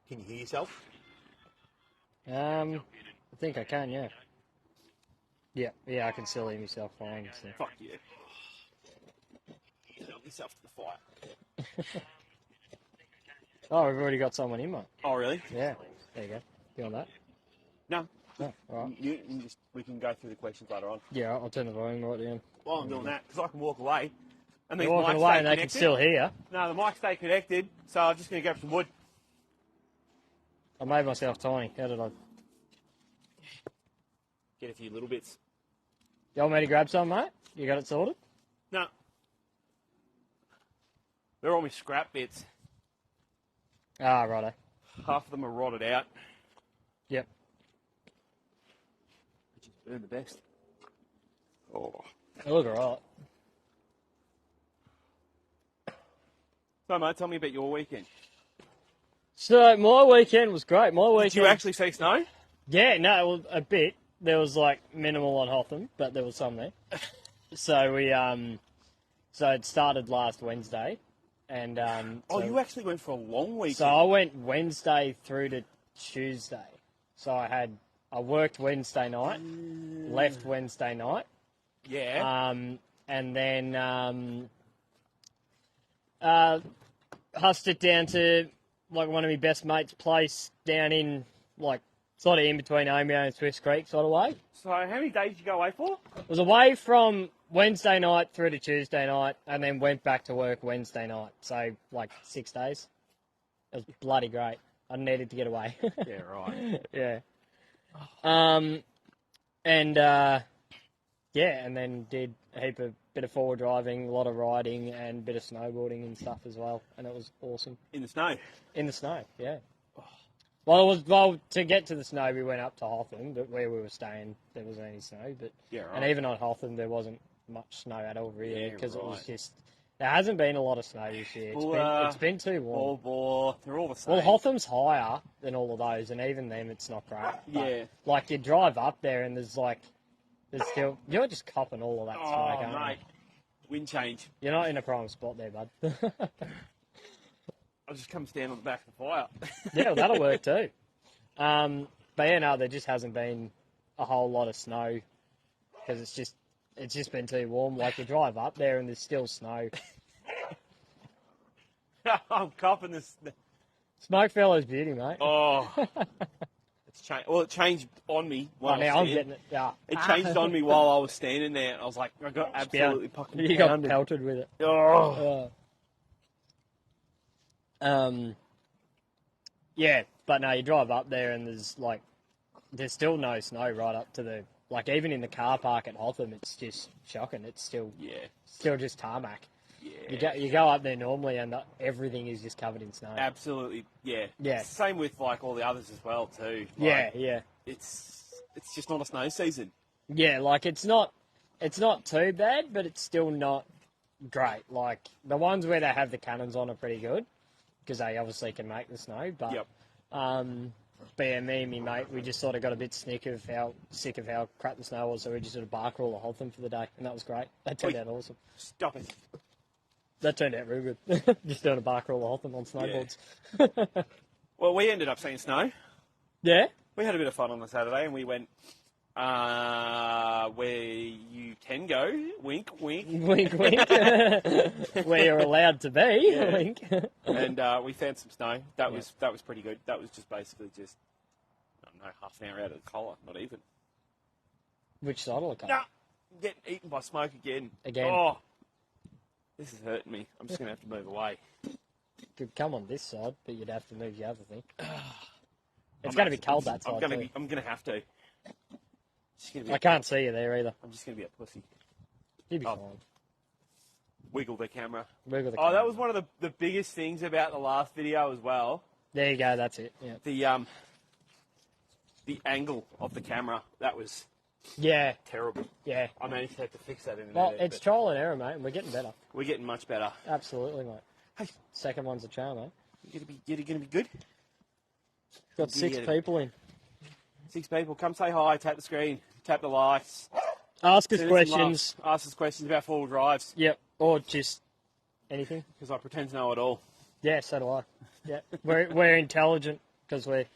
Can you hear yourself? I think I can, yeah. Yeah, I can still hear myself fine. So. Fuck you. Help yourself to the fire. Oh, we've already got someone in, mate. Oh, really? Yeah. There you go. You on that? No. No. All right. We can go through the questions later on. Yeah, I'll turn the volume right down. While I'm doing that, because I can walk away. And these You're walking mics away stay and they can connected. still hear. No, the mics stay connected, so I'm just going to grab some wood. I made myself tiny. How did I? Get a few little bits. You want me to grab some, mate? You got it sorted? No. They're all my scrap bits. Ah, righto. Half of them are rotted out. Yep. Which is burn the best. Oh. They look alright. So, mate, tell me about your weekend. So, my weekend was great. Did you actually see snow? Yeah, no, well, a bit. There was, like, minimal on Hotham, but there was some there. So, so it started last Wednesday. And, Oh, you actually went for a long weekend. So I went Wednesday through to Tuesday. So I worked Wednesday night, left Wednesday night. Yeah. And then hussed it down to like one of my best mates' place down in like sort of in between Omeo and Swiss Creek sort of way. So how many days did you go away for? It was away from Wednesday night through to Tuesday night, and then went back to work Wednesday night. So, like, 6 days. It was bloody great. I needed to get away. Yeah, right. Yeah. And then did a bit of forward driving, a lot of riding, and a bit of snowboarding and stuff as well. And it was awesome. In the snow? In the snow, yeah. Well, to get to the snow, we went up to Hotham, but where we were staying, there wasn't any snow. But yeah, right. And even on Hotham, there wasn't much snow at all, really, because right. it was just... There hasn't been a lot of snow this year. It's been too warm. They're all the same. Well, Hotham's higher than all of those, and even them, it's not great. But, yeah. Like, you drive up there, and there's still... You're just copping all of that smoke, aren't mate. Wind change. You're not in a prime spot there, bud. I'll just come stand on the back of the fire. Yeah, well, that'll work too. But yeah, no, there just hasn't been a whole lot of snow because it's just been too warm. Like, you drive up there and there's still snow. I'm copping this. Smoke fellow's beauty, mate. Oh. It's changed. Well, it changed on me. I'm getting it. Yeah. It changed on me while I was standing there. I was like, I got absolutely fucking You got pounded. pelted with it. Oh. Yeah, but no, you drive up there and there's still no snow right up to even in the car park at Hotham, it's just shocking. It's still just tarmac. Yeah. You go up there normally and everything is just covered in snow. Absolutely, yeah. Yeah. Same with like all the others as well too. Yeah. It's just not a snow season. Yeah, like it's not too bad, but it's still not great. Like the ones where they have the cannons on are pretty good because they obviously can make the snow. But yep. But yeah, me and me mate, we just sort of got a bit sick of how crap the snow was, so we just sort of bark roll the Hotham for the day, and that was great. That turned out awesome. Stop it. That turned out real good. Just doing a bark roll the Hotham on snowboards. Yeah. Well, we ended up seeing snow. Yeah? We had a bit of fun on the Saturday, and we went where you can go. Wink, wink. Wink, wink. Where you're allowed to be. Yeah. Wink. And we found some snow. That was pretty good. That was just basically just, I don't know, half an hour out of the collar, not even. Which side of the car? No, getting eaten by smoke again. Again. Oh, this is hurting me. I'm just going to have to move away. Could come on this side, but you'd have to move the other thing. It's going to be cold that side, I'm going to have to. I can't see you there either. I'm just going to be a pussy. You'll be fine. Wiggle the camera. Wiggle the camera. Oh, that was one of the biggest things about the last video as well. There you go, that's it. Yeah. The angle of the camera, that was terrible. Yeah. I managed to have to fix that in Well, it's trial and error, mate, and we're getting better. We're getting much better. Absolutely, mate. Hey, second one's a charm, mate. You're gonna be good. Got 6 people in. 6 people. Come say hi. Tap the screen. Tap the likes. Ask us questions. Ask us questions about 4-wheel drives. Yep. Or just anything. Because I pretend to know it all. Yeah, so do I. Yeah. We're intelligent. because we're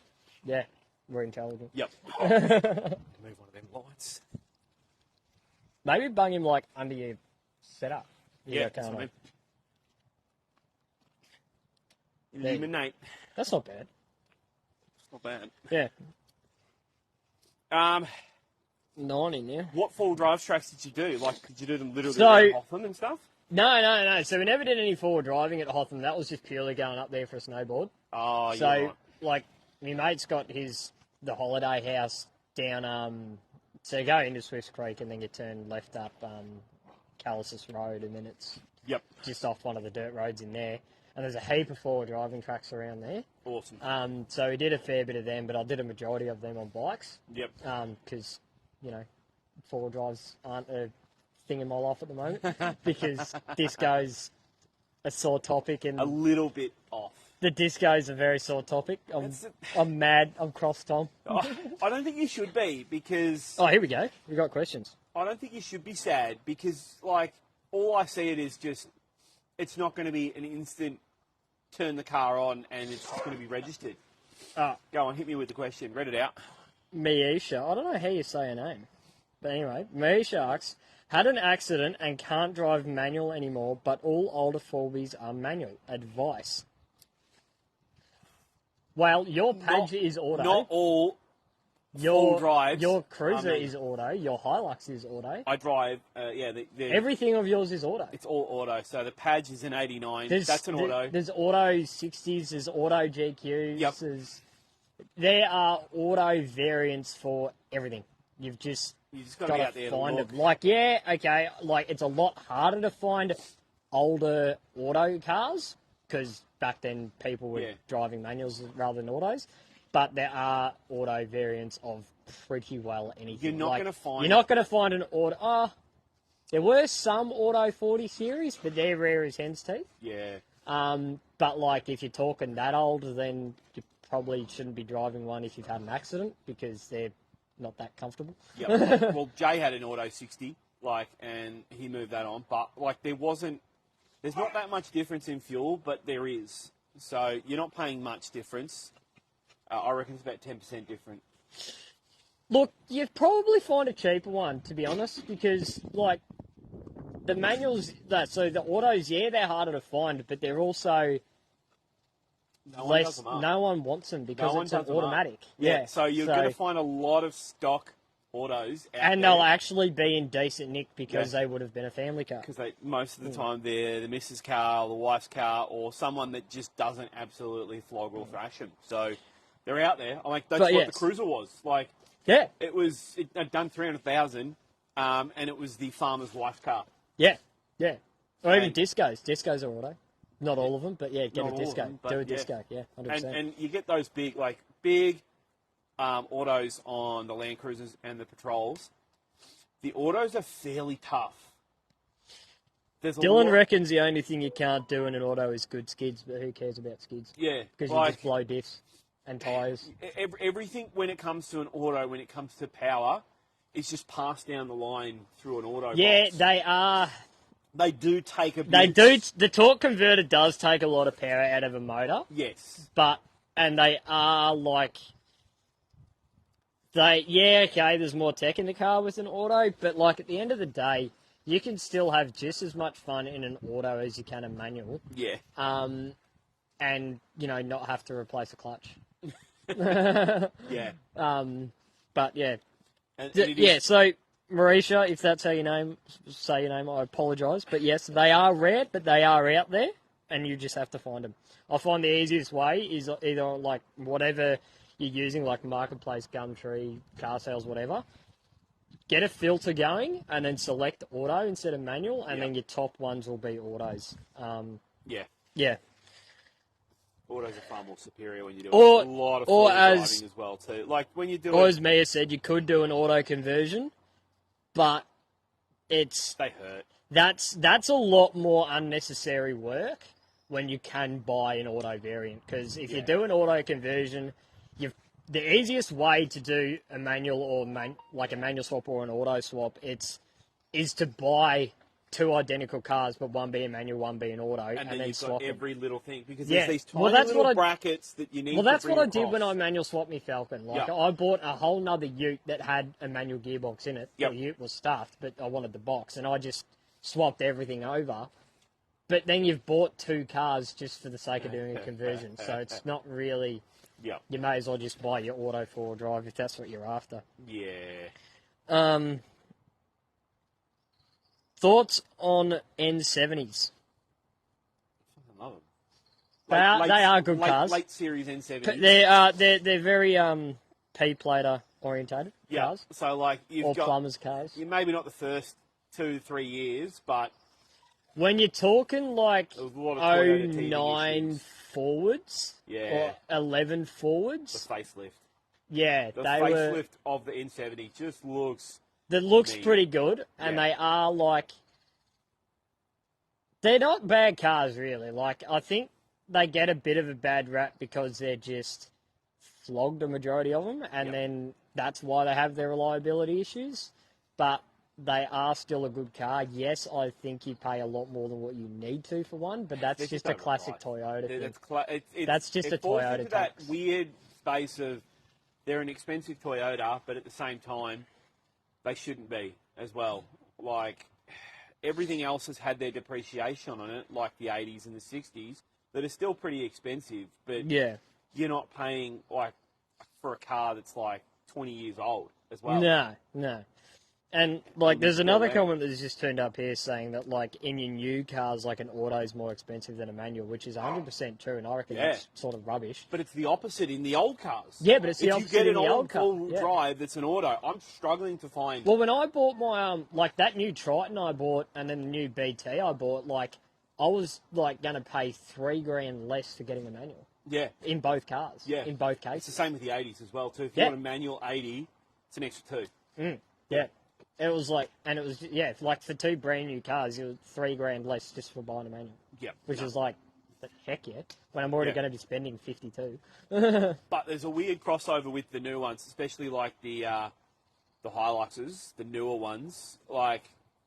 intelligent. Yep. Move one of them lights. Maybe bung him like under your setup. Yeah, that's what I mean. Eliminate. That's not bad. It's not bad. Yeah. 9 in there. What four-wheel drive tracks did you do? Like, did you do them literally So- around Hotham and stuff? No. So we never did any forward driving at Hotham. That was just purely going up there for a snowboard. Oh, So, you're right. like, my mate's got the holiday house down, so you go into Swifts Creek and then you turn left up Callisis Road and then it's Yep. just off one of the dirt roads in there. And there's a heap of forward driving tracks around there. Awesome. So we did a fair bit of them, but I did a majority of them on bikes. Yep. Because, four-wheel drives aren't a thing in my life at the moment because disco's a sore topic and A little bit off. the disco's a very sore topic. I'm mad. I'm cross, Tom. I don't think you should be because... Oh, here we go. We got questions. I don't think you should be sad because, like, all I see it is just... It's not going to be an instant turn the car on and it's just going to be registered. Go on, hit me with the question. Read it out. Miisha, I don't know how you say her name. But anyway, Miisha asks, had an accident and can't drive manual anymore, but all older 4Bs are manual. Advice? Well, your Pajero is auto. Not all your full drives Your Cruiser are manual. is auto. Your Hilux is auto. I drive, Everything of yours is auto. it's all auto. So the Paj is an 89. That's an auto. There's auto 60s, there's auto GQs. Yep. There are auto variants for everything. You've just got to be got out to there find to look. them. Like, it's a lot harder to find older auto cars because back then people were driving manuals rather than autos. But there are auto variants of pretty well anything. You're not going to find... You're not going to find an auto... there were some Auto 40 series, but they're rare as hen's teeth. Yeah. But, like, if you're talking that old, then you probably shouldn't be driving one if you've had an accident because they're not that comfortable. Yeah. Well, Jay had an Auto 60, and he moved that on. But, there's not that much difference in fuel, but there is. So you're not paying much difference. I reckon it's about 10% different. Look, you'd probably find a cheaper one, to be honest, because, the manuals, so the autos, they're harder to find, but they're also no one wants them because it's an automatic. Yeah, so you're going to find a lot of stock autos out and there. they'll actually be in decent nick because they would have been a family car. Because most of the time they're the missus' car, the wife's car, or someone that just doesn't absolutely flog or thrash them. So they're out there. That's what the Cruiser was. It had done 300,000, and it was the farmer's wife's car. Yeah. Or even discos. Discos are auto. Not all of them, but get a disco. Them, Do a disco, 100%. And you get those big autos on the Land Cruisers and the Patrols. The autos are fairly tough. Dylan reckons the only thing you can't do in an auto is good skids, but who cares about skids? Yeah. Because you just blow diffs and tyres. Everything when it comes to an auto, when it comes to power, is just passed down the line through an auto box. They are... They do take a bit... They do... The torque converter does take a lot of power out of a motor. Yes. And they are there's more tech in the car with an auto, but at the end of the day, you can still have just as much fun in an auto as you can a manual. Yeah. And, not have to replace a clutch. Yeah. But, yeah. So, Marisha, if that's how you say your name, I apologise. But, yes, they are rare, but they are out there, and you just have to find them. I find the easiest way is either, whatever you're using, like Marketplace, Gumtree, car sales, whatever, get a filter going and then select auto instead of manual, and then your top ones will be autos. Yeah. Autos are far more superior when you do a lot of driving as well too. When you do as Mia said, you could do an auto conversion, but they hurt. That's a lot more unnecessary work when you can buy an auto variant. Because if you do an auto conversion, the easiest way to do a manual or a manual swap or an auto swap is to buy two identical cars, but one being manual, one being auto, and then you've swap got every little thing because Yeah. there's these tiny Well, that's little what I- brackets that you need. Well, to that's bring what I did across. when I manual swapped my Falcon. Like, Yep. I bought a whole nother ute that had a manual gearbox in it. Yep. The ute was stuffed, but I wanted the box, and I just swapped everything over. But then you've bought two cars just for the sake of doing a conversion, so it's not really... Yeah. You may as well just buy your auto four-wheel drive if that's what you're after. Yeah. Thoughts on N70s? I love them. They are good cars. Late series N70s. They're very P-plater orientated cars. So like you've got plumbers cars. You maybe not the first 2-3 years, but when you're talking like there was a lot of Toyota teething 09 issues. forwards, Yeah. or 11 forwards, The facelift. yeah, The they facelift were. of the N70 just looks. That looks neat. pretty good, and Yeah. they are like. They're not bad cars, really. Like, I think they get a bit of a bad rap because they're just flogged, a majority of them, and then that's why they have their reliability issues. But they are still a good car. Yes, I think you pay a lot more than what you need to for one, but that's just a classic Toyota thing. That's just a Toyota into tax. that weird space of they're an expensive Toyota, but at the same time, they shouldn't be as well. Like, everything else has had their depreciation on it, like the 80s and the 60s, that are still pretty expensive, but Yeah. you're not paying, like, for a car that's, like, 20 years old as well. No. And, like, there's still another there. comment that's just turned up here saying that, like, in your new cars, like, an auto is more expensive than a manual, which is 100% true, and I reckon that's sort of rubbish. But it's the opposite in the old cars. Yeah, but it's the if opposite you get in an the old old car. full Yeah. drive that's an auto, I'm struggling to find... Well, when I bought my, like, that new Triton I bought, and then the new BT I bought, like, I was, like, going to pay $3,000 less for getting a manual. Yeah. In both cars. Yeah. In both It's the cases. same with the 80s as well, too. If you want a manual 80, it's an extra 2. Yeah. It was like, and it was, like for two brand new cars, it was $3,000 less just for buying a manual. Yeah. Which is like, heck yeah, when I'm already going to be spending 52. But there's a weird crossover with the new ones, especially like the Hiluxes, the newer ones. Like,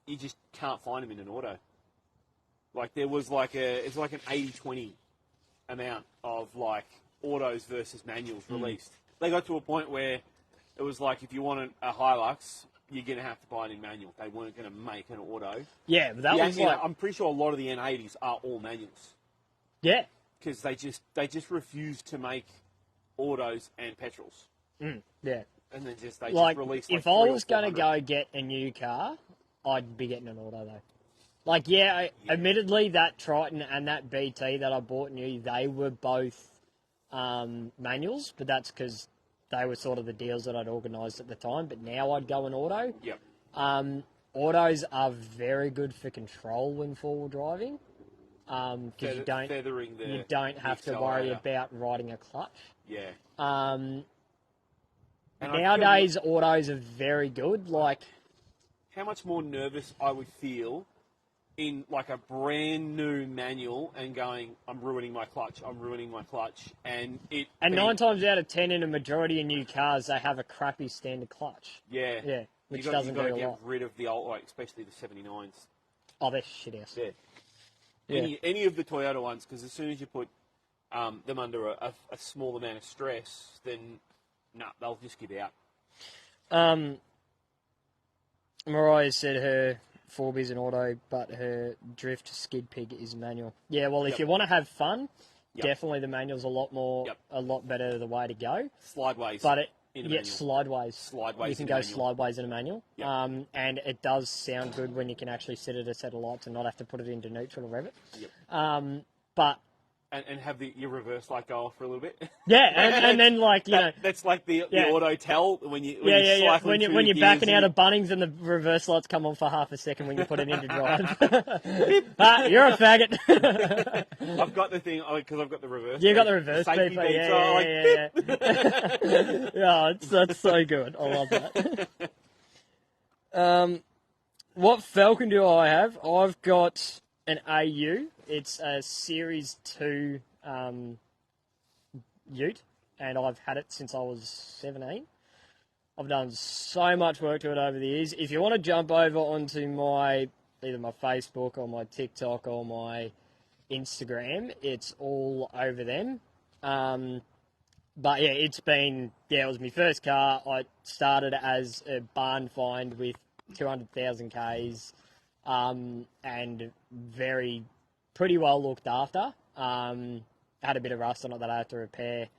you just can't find them in an auto. Like, there was like it's like an 80-20 amount of like autos versus manuals released. They got to a point where it was like, if you wanted a Hilux, you're going to have to buy it in manual. They weren't going to make an auto. Yeah, but that was like... I'm pretty sure a lot of the N80s are all manuals. Yeah. Because they just refuse to make autos and petrols. Yeah. And then just release like if I was going to go get a new car, I'd be getting an auto though. Like, admittedly, that Triton and that BT that I bought new, they were both manuals, but that's because they were sort of the deals that I'd organised at the time. But now I'd go an auto. Yep. Autos are very good for control when four-wheel driving. Because you don't have to worry about riding a clutch. Yeah. Nowadays, autos are very good. Like, how much more nervous I would feel in like a brand new manual and going, I'm ruining my clutch, and 9 times out of 10 in a majority of new cars, they have a crappy standard clutch. Yeah. Which doesn't do a lot. You've got to get rid of the old, like, especially the 79s. Oh, they're shit ass. Yeah. Any of the Toyota ones, because as soon as you put them under a small amount of stress, then they'll just give out. Mariah said her 4B's an auto, but her drift skid pig is manual. Yeah, well, if you want to have fun, definitely the manual's a lot better the way to go. Slideways. But manual. Slideways. You can go slideways in a manual. Yep. And it does sound good when you can actually set it a set of lights and not have to put it into neutral to rev it. Yep. But... And have your reverse light go off for a little bit. Yeah, and then like that's like the auto tell when you're backing out of Bunnings and the reverse lights come on for half a second when you put it into drive. You're a faggot. I've got the thing because I've got the reverse. You got the reverse safety beep. Yeah. That's so good. I love that. What Falcon do I have? I've got an AU. It's a Series 2 ute, and I've had it since I was 17. I've done so much work to it over the years. If you want to jump over onto my either my Facebook or my TikTok or my Instagram, it's all over them. But yeah, it was my first car. I started as a barn find with 200,000 Ks, and pretty well looked after. Had a bit of rust on it that I had to repair.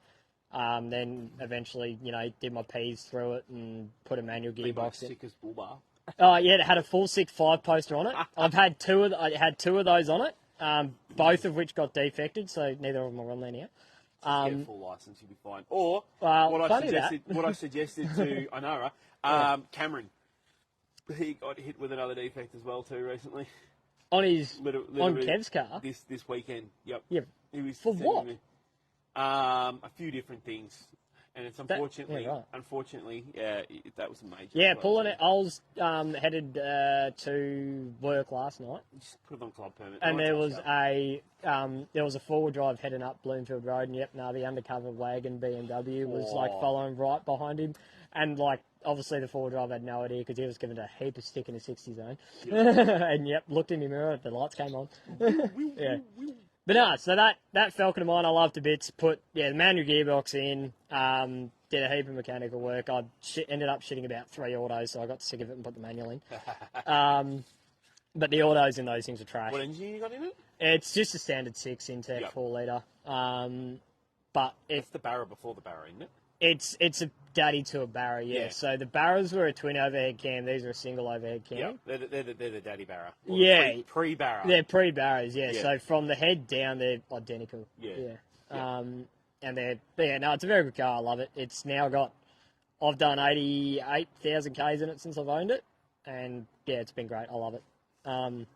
Then eventually, did my P's through it and put a manual gearbox in. Sick as bull bar. Oh yeah, it had a full 6.5 poster on it. I had two of those on it, both of which got defected, so neither of them are on there now. Get a full license, you'll be fine. Or what I suggested to Inara, Cameron, he got hit with another defect as well too recently. On his on Kev's car this weekend. Yep. Yep. He was for what? A few different things, and it's unfortunately, that was a major. Yeah, pulling it. I was headed to work last night. Just put it on club permit. And there was a 4-wheel drive heading up Bloomfield Road, and the undercover wagon BMW was following right behind him, and obviously the 4-wheel drive had no idea because he was given a heap of stick in the 60 zone, and looked in the mirror, the lights came on. Yeah. But no, so that Falcon of mine I love to bits. Put the manual gearbox in. Did a heap of mechanical work. I ended up shitting about 3 autos, so I got sick of it and put the manual in. But the autos in those things are trash. What engine you got in it? It's just a standard 6 Intec 4 litre. But it's the Barra before the Barra, isn't it? It's a daddy to a Barra, yeah. So the Barras were a twin overhead cam. These are a single overhead cam. Yeah, they're the daddy Barra. Pre-Barra. They're pre-Barras, yeah. So from the head down, they're identical. Yeah. And it's a very good car. I love it. It's now I've done 88,000 Ks in it since I've owned it. And yeah, it's been great. I love it. And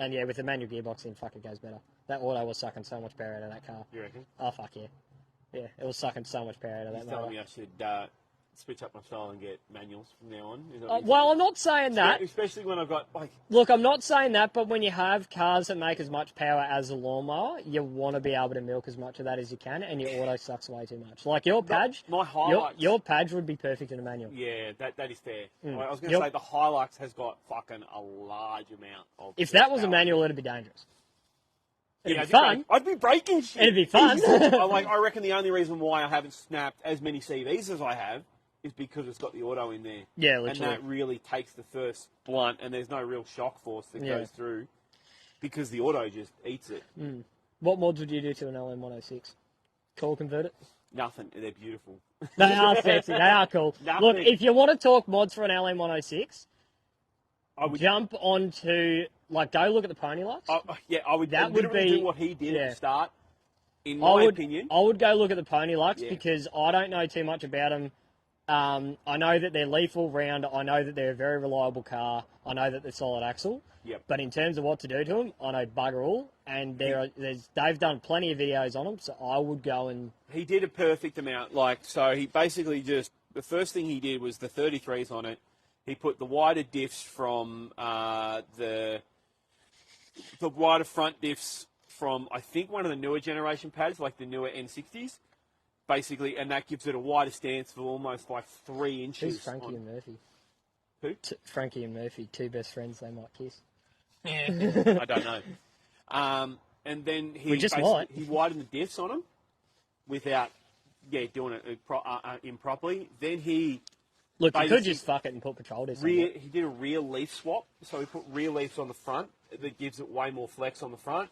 yeah, with the manual gearbox in, it goes better. That auto was sucking so much power out of that car. You reckon? Oh, fuck yeah. Yeah, it was sucking so much power out of that. He's telling me I should switch up my style and get manuals from now on. Well, I'm not saying that. Especially when I've got Look, I'm not saying that, but when you have cars that make as much power as a lawnmower, you want to be able to milk as much of that as you can, and your auto sucks way too much. Like your Paj, your Paj would be perfect in a manual. Yeah, that is fair. I was going to say the Hilux has got fucking a large amount of. If that was a manual, it'd be dangerous. It'd be fun. I'd be breaking shit. It'd be fun. I reckon the only reason why I haven't snapped as many CVs as I have is because it's got the auto in there. Yeah, literally. And that really takes the first blunt, and there's no real shock force that goes through because the auto just eats it. What mods would you do to an LM106? Coil convert it? Nothing. They're beautiful. They are sexy. They are cool. Look, if you want to talk mods for an LM106, I would jump onto... go look at the Ponylux. I would. That would be do what he did at the start. In my opinion, I would go look at the Ponylux because I don't know too much about them. I know that they're lethal round. I know that they're a very reliable car. I know that they're solid axle. Yep. But in terms of what to do to them, I know bugger all. And they've done plenty of videos on them, so I would go and. He did a perfect amount. So he basically the first thing he did was the 33s on it. He put the wider diffs from the wider front diffs from, I think, one of the newer generation pads, like the newer N60s, basically, and that gives it a wider stance for almost 3 inches. Who's Frankie and Murphy? Who? Frankie and Murphy, two best friends, they might kiss. Yeah, I don't know. And then he widened the diffs on them without doing it improperly. Then he... Look, you could just fuck it and put patrol discs on it. He did a rear leaf swap, so he put rear leafs on the front. That gives it way more flex on the front.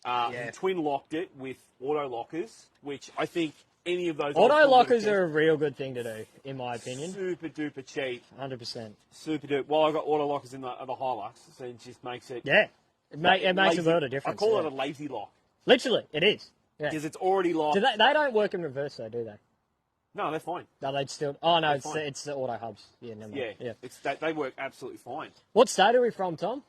He twin locked it with auto lockers, which I think any of those... Auto lockers are a real good thing to do, in my opinion. Super duper cheap. 100%. Super duper. Well, I've got auto lockers in the Hilux, so it just makes it... Yeah. It makes a world of difference. I call it a lazy lock. Literally, it is. Because it's already locked. They don't work in reverse, though, do they? No, they're fine. No, they'd still... Oh, no, it's the auto hubs. Yeah, never mind. Yeah. They work absolutely fine. What state are we from, Tom?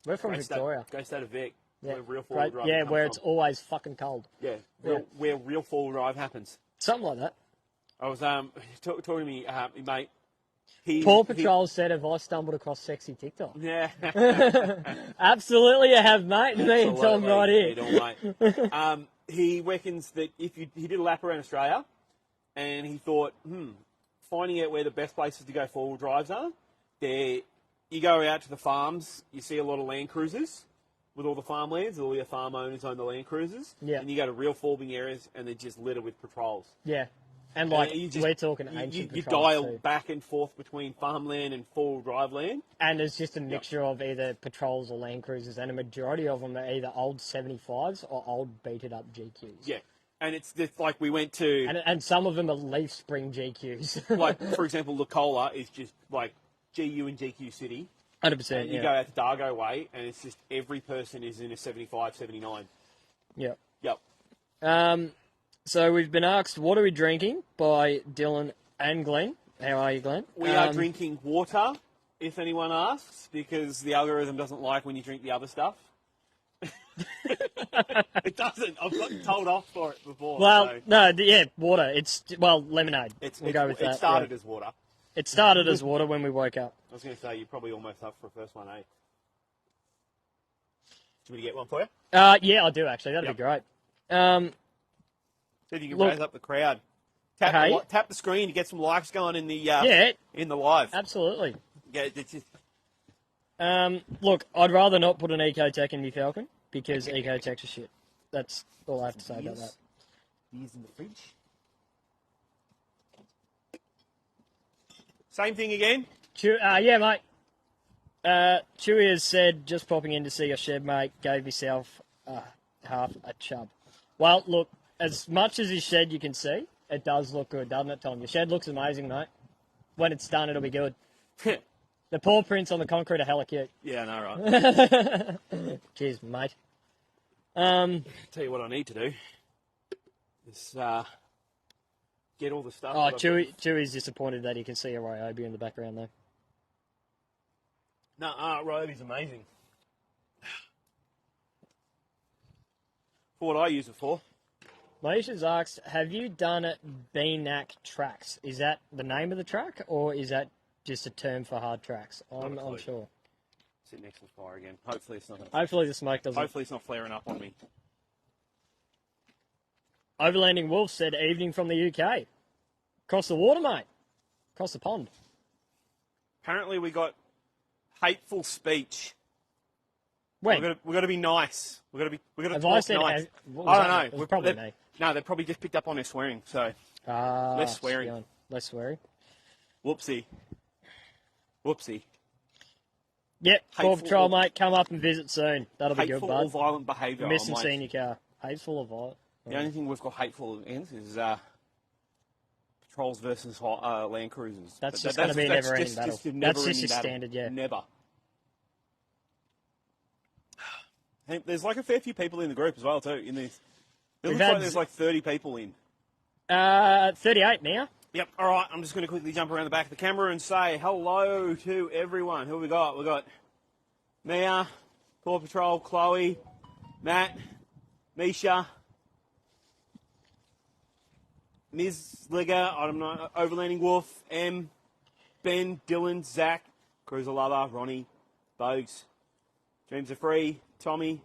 We're from Victoria. Go state of Vic. Yeah. Where real four-wheel drive yeah, where it's always fucking cold. Yeah, where real four-wheel drive happens. Something like that. I was talking to me, mate. Paw Patrol said, have I stumbled across sexy TikTok? Yeah. Absolutely you have, mate. Me and Tom right here. Mate. He reckons that he did a lap around Australia, and he thought, finding out where the best places to go four-wheel drives are, they're you go out to the farms, you see a lot of Land Cruisers with all the farmlands, all your farm owners own the Land Cruisers. Yeah. And you go to real forbing areas, and they're just littered with patrols. Yeah. And, like, we're talking ancient you patrols, dial too. back and forth between farmland and four-wheel drive land. And it's just a mixture of either patrols or Land Cruisers, and a majority of them are either old 75s or old beaten-up GQs. Yeah. And it's just like we went to... And some of them are leaf spring GQs. like, for example, Lucola is just, like, GU and GQ City. 100%, and you go out to Dargo Way, and it's just every person is in a 75, 79. Yep. Yep. So we've been asked, what are we drinking by Dylan and Glenn. How are you, Glenn? We are drinking water, if anyone asks, because the algorithm doesn't like when you drink the other stuff. It doesn't. I've gotten told off for it before. Well, so. no, yeah, water. It's, lemonade. We'll go with that. It started as water. It started as water when we woke up. I was going to say, you're probably almost up for a first one, eh? Should we get one for you? Yeah, I do, actually. That'd be great. See if you can raise up the crowd. Tap the screen to get some likes going in the in the live. Absolutely. Yeah, it's just... Look, I'd rather not put an Ecotech in my Falcon because Ecotechs are shit. That's all I have to say about that. Beers in the fridge. Same thing again? Yeah, mate. Chewy has said, just popping in to see your shed, mate, gave yourself half a chub. Well, look, as much as his shed you can see, it does look good, doesn't it, Tom? Your shed looks amazing, mate. When it's done, it'll be good. The paw prints on the concrete are hella cute. Yeah, I know, right? Cheers, mate. Tell you what I need to do is get all the stuff. Oh, Chewy's disappointed that he can see a Ryobi in the background, though. No, Ryobi's amazing. For what I use it for. Maisha's asked, have you done BNAC tracks? Is that the name of the track, or is that just a term for hard tracks? I'm unsure. Sit next to the fire again. Hopefully it's not. Hopefully the smoke doesn't. Hopefully it's not flaring up on me. Overlanding Wolf said, evening from the UK. Across the water, mate. Across the pond. Apparently we got hateful speech. When? We've got to be nice. We've got to talk nice. I don't know. It was probably me. No, they probably just picked up on their swearing, so less swearing. Less swearing. Whoopsie. Yep, Paw Patrol, mate, come up and visit soon. That'll be good, bud. Hateful or violent behaviour. Missing seeing your car. Hateful or violent? The only thing we've got hateful against is patrols versus Land Cruisers. That's just going to be a never-ending battle. That's just your standard, yeah. Never. There's like a fair few people in the group as well, too. In this, it looks like there's like 30 people in. 38 now. Yep. All right. I'm just going to quickly jump around the back of the camera and say hello to everyone. Who we got? We got Mia, Paw Patrol, Chloe, Matt, Misha, Ms. Ligger, I'm not Overlanding Wolf, M, Ben, Dylan, Zach, Cruiser Lover, Ronnie, Bogues, Dreams Are Free, Tommy,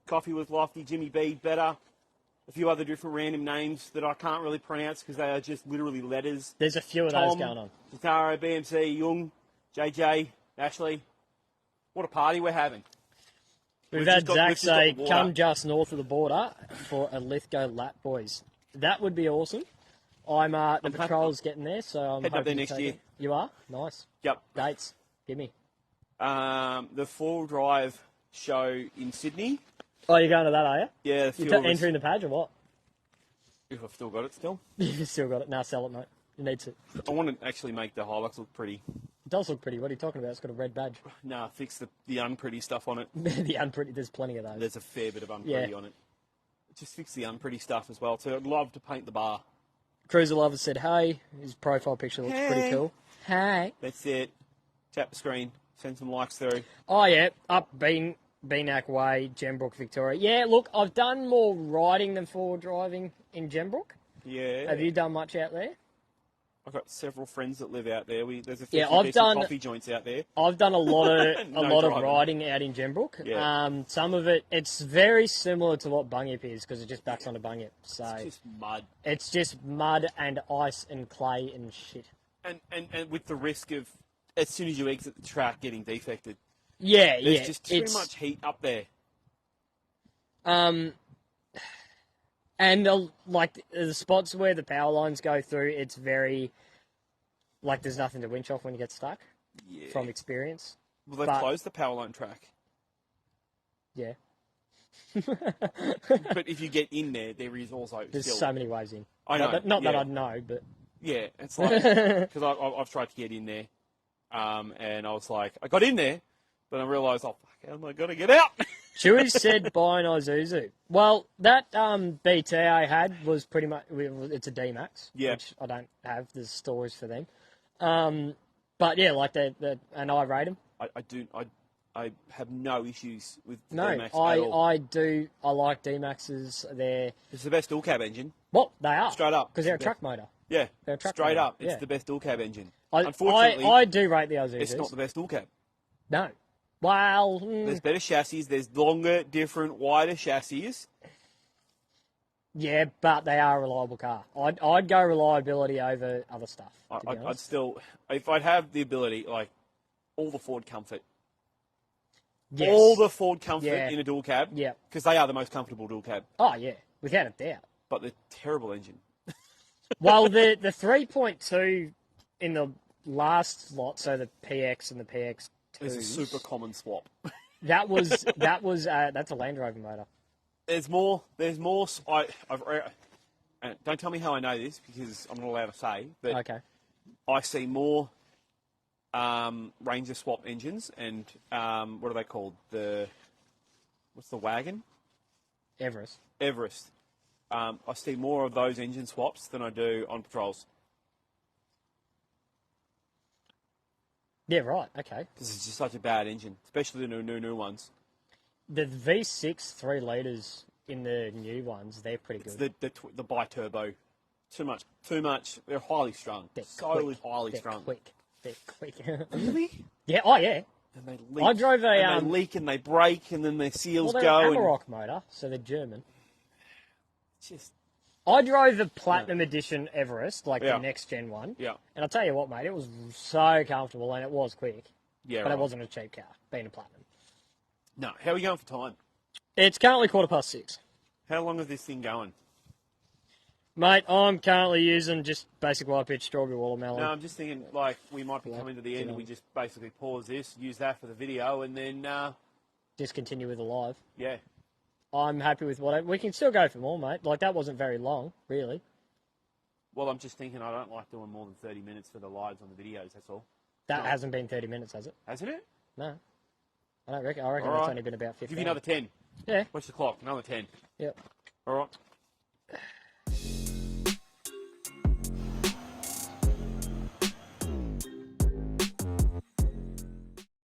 Coffee with Lofty, Jimmy B, Better, a few other different random names that I can't really pronounce because they are just literally letters. There's a few of those going on. Zataro, BMC, Jung, JJ, Ashley. What a party we're having. We've had Zach say, come just north of the border for a Lithgow lap, boys. That would be awesome. The patrol's getting there, so I'm heading up there next year. You are? Nice. Yep. Dates. Give me. The full drive show in Sydney. Oh, you're going to that, are you? Yeah. You're entering the page or what? If I've still got it still. You've still got it. Nah, sell it, mate. You need to. I want to actually make the Hilux look pretty. It does look pretty. What are you talking about? It's got a red badge. Nah, fix the unpretty stuff on it. The unpretty, there's plenty of those. There's a fair bit of unpretty on it. Just fix the unpretty stuff as well, too. I'd love to paint the bar. Cruiser Lover said, hey. His profile picture looks pretty cool. Hey. That's it. Tap the screen. Send some likes through. Oh, yeah. Up Beanack Way, Gembrook, Victoria. Yeah, look, I've done more riding than forward driving in Gembrook. Yeah. Have you done much out there? I've got several friends that live out there. There's a few coffee joints out there. I've done a lot of riding out in Gembrook. Yeah. Some of it's very similar to what Bunyip is because it just backs onto Bunyip. So it's just mud. It's just mud and ice and clay and shit. And with the risk of as soon as you exit the track, getting defected. Yeah, There's just too much heat up there. And like the spots where the power lines go through, it's very like there's nothing to winch off when you get stuck. Yeah. From experience. Well, they closed the power line track. Yeah. But if you get in there, there is also there's so many ways in. I know. Not that I'd know, but yeah, it's like because I've tried to get in there, and I was like, I got in there, but I realised, oh fuck, how am I gonna get out? Chewy said buy an Isuzu. Well, that BT I had was pretty much it's a D Max, which I don't have. There's stories for them, but yeah, like and I rate them. I have no issues with no, D-Max at all. I do. I like D-Maxes. It's the best dual cab engine. Well, they are. Straight up. Because they're a truck motor. Yeah, they're a truck straight motor. up. It's the best dual cab engine. Unfortunately, I do rate the Isuzus. It's not the best dual cab. No. Well... There's better chassis. There's longer, different, wider chassis. Yeah, but they are a reliable car. I'd go reliability over other stuff. I'd still... If I'd have the ability, like, all the Ford comfort... Yes. All the Ford comfort in a dual cab. Yeah. Because they are the most comfortable dual cab. Oh, yeah. Without a doubt. But they're terrible engine. Well, the 3.2 in the last lot, so the PX and the PX2... It's a super common swap. that's a Land Rover motor. There's more... don't tell me how I know this, because I'm not allowed to say, but okay. I see more... Ranger swap engines and what are they called? What's the wagon? Everest. I see more of those engine swaps than I do on patrols. Yeah, right. Okay. Because it's just such a bad engine, especially the new ones. The V6 3 litres in the new ones, they're pretty good. It's the bi-turbo. Too much. They're highly strung. They're highly strung. They're quick. Really? Yeah. Oh, yeah. And they leak. I drove a. They leak and they break, and then their seals they're go. An Amarok motor, so they're German. Just. I drove the Platinum Edition Everest, like the next gen one. Yeah. And I'll tell you what, mate, it was so comfortable and it was quick. Yeah. But it wasn't a cheap car, being a Platinum. No. How are we going for time? It's currently 6:15. How long is this thing going? Mate, I'm currently using just basic white pitch strawberry watermelon. No, I'm just thinking, like, we might be coming to the end and we just basically pause this, use that for the video, and then... just continue with the live. Yeah. I'm happy with we can still go for more, mate. Like, that wasn't very long, really. Well, I'm just thinking I don't like doing more than 30 minutes for the lives on the videos, that's all. That hasn't been 30 minutes, has it? Hasn't it? No. I reckon it's only been about 15. Give you another 10. Yeah. What's the clock? Another 10. Yep. All right.